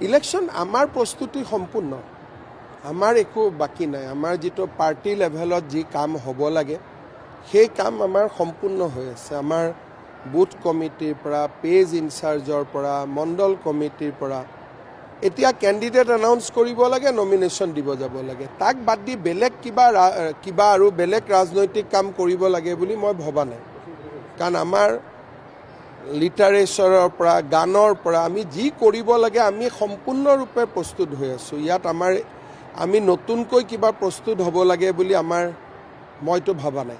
Election আমাৰ প্ৰস্তুতি সম্পূৰ্ণ, আমাৰ একো বাকী নাই। আমাৰ যিটো পাৰ্টি লেভেলত যি কাম হ'ব লাগে সেই কাম আমাৰ সম্পূৰ্ণ হৈ আছে। আমাৰ বুথ কমিটিৰ পৰা, পেজ ইনচাৰ্জৰ পৰা, মণ্ডল কমিটিৰ পৰা এতিয়া কেণ্ডিডেট এনাউন্স কৰিব লাগে, নমিনেশ্যন দিব যাব লাগে। তাক বাদ দি বেলেগ কিবা আৰু বেলেগ ৰাজনৈতিক কাম কৰিব লাগে বুলি মই ভবা নাই। কাৰণ আমাৰ লিটাৰেচাৰৰ পৰা, গানৰ পৰা আমি যি কৰিব লাগে আমি সম্পূৰ্ণৰূপে প্ৰস্তুত হৈ আছোঁ। ইয়াত আমি নতুনকৈ কিবা প্ৰস্তুত হ'ব লাগে বুলি মইতো ভবা নাই।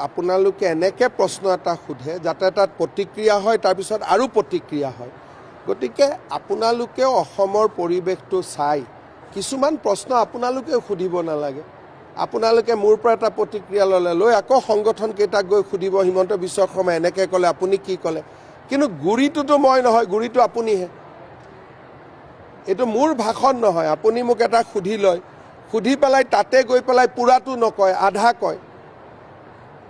আপোনালোকে এনেকৈ প্ৰশ্ন এটা সোধে যাতে তাত প্ৰতিক্ৰিয়া হয়, তাৰপিছত আৰু প্ৰতিক্ৰিয়া হয়। গতিকে আপোনালোকেও অসমৰ পৰিৱেশটো চাই কিছুমান প্ৰশ্ন আপোনালোকেও সুধিব নালাগে। আপোনালোকে মোৰ পৰা এটা প্ৰতিক্ৰিয়া লৈ আকৌ সংগঠন কেইটাক গৈ সুধিব, হিমন্ত বিশ্ব শৰ্মাই এনেকৈ ক'লে, আপুনি কি ক'লে? কিন্তু গুৰিটোতো মই নহয়, গুৰিটো আপুনিহে। এইটো মোৰ ভাষণ নহয়। আপুনি মোক এটা সুধি লয়, সুধি পেলাই তাতে গৈ পেলাই পূৰাটো নকয়, আধা কয়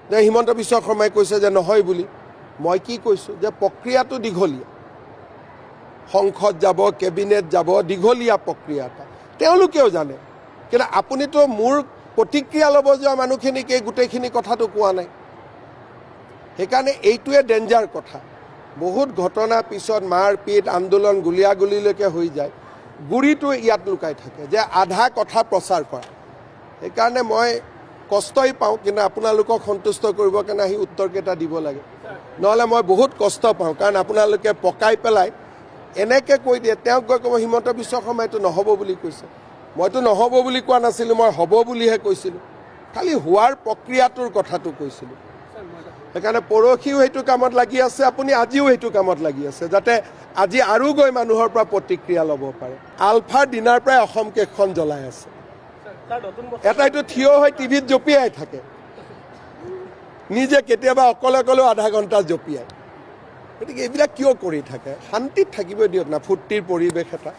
যে হিমন্ত বিশ্ব শৰ্মাই কৈছে যে নহয় বুলি। মই কি কৈছোঁ যে প্ৰক্ৰিয়াটো দীঘলীয়া, সংসদ যাব, কেবিনেট যাব, দীঘলীয়া প্ৰক্ৰিয়া এটা, তেওঁলোকেও জানে। কিন্তু আপুনিতো মোৰ প্ৰতিক্ৰিয়া ল'ব যোৱা মানুহখিনিক এই গোটেইখিনি কথাটো কোৱা নাই। সেইকাৰণে এইটোৱে ডেঞ্জাৰ কথা। বহুত ঘটনাৰ পিছত মাৰপিট, আন্দোলন, গুলীয়াগুলীলৈকে হৈ যায়, গুৰিটো ইয়াত লুকাই থাকে যে আধা কথা প্ৰচাৰ কৰা। সেইকাৰণে মই কষ্টই পাওঁ, কিন্তু আপোনালোকক সন্তুষ্ট কৰিবৰ কাৰণে আহি উত্তৰকেইটা দিব লাগে। নহ'লে মই বহুত কষ্ট পাওঁ, কাৰণ আপোনালোকে পকাই পেলাই এনেকৈ কৈ দিয়ে। তেওঁক গৈ ক'ব হিমন্ত বিশ্ব শৰ্মাইটো নহ'ব বুলি কৈছে। মইতো নহ'ব বুলি কোৱা নাছিলোঁ, মই হ'ব বুলিহে কৈছিলোঁ। খালি হোৱাৰ প্ৰক্ৰিয়াটোৰ কথাটো কৈছিলোঁ। সেইকাৰণে পৰহিও সেইটো কামত লাগি আছে, আপুনি আজিও সেইটো কামত লাগি আছে, যাতে আজি আৰু গৈ মানুহৰ পৰা প্ৰতিক্ৰিয়া ল'ব পাৰে। আলফাৰ দিনাৰ পৰাই অসম কেইখন জ্বলাই আছে। এটাইতো থিয় হৈ টিভিত জঁপিয়াই থাকে, নিজে কেতিয়াবা অকলে আধা ঘণ্টা জঁপিয়ায়। গতিকে এইবিলাক কিয় কৰি থাকে? শান্তিত থাকিব দিয়ক না, ফূৰ্তিৰ পৰিৱেশ এটা।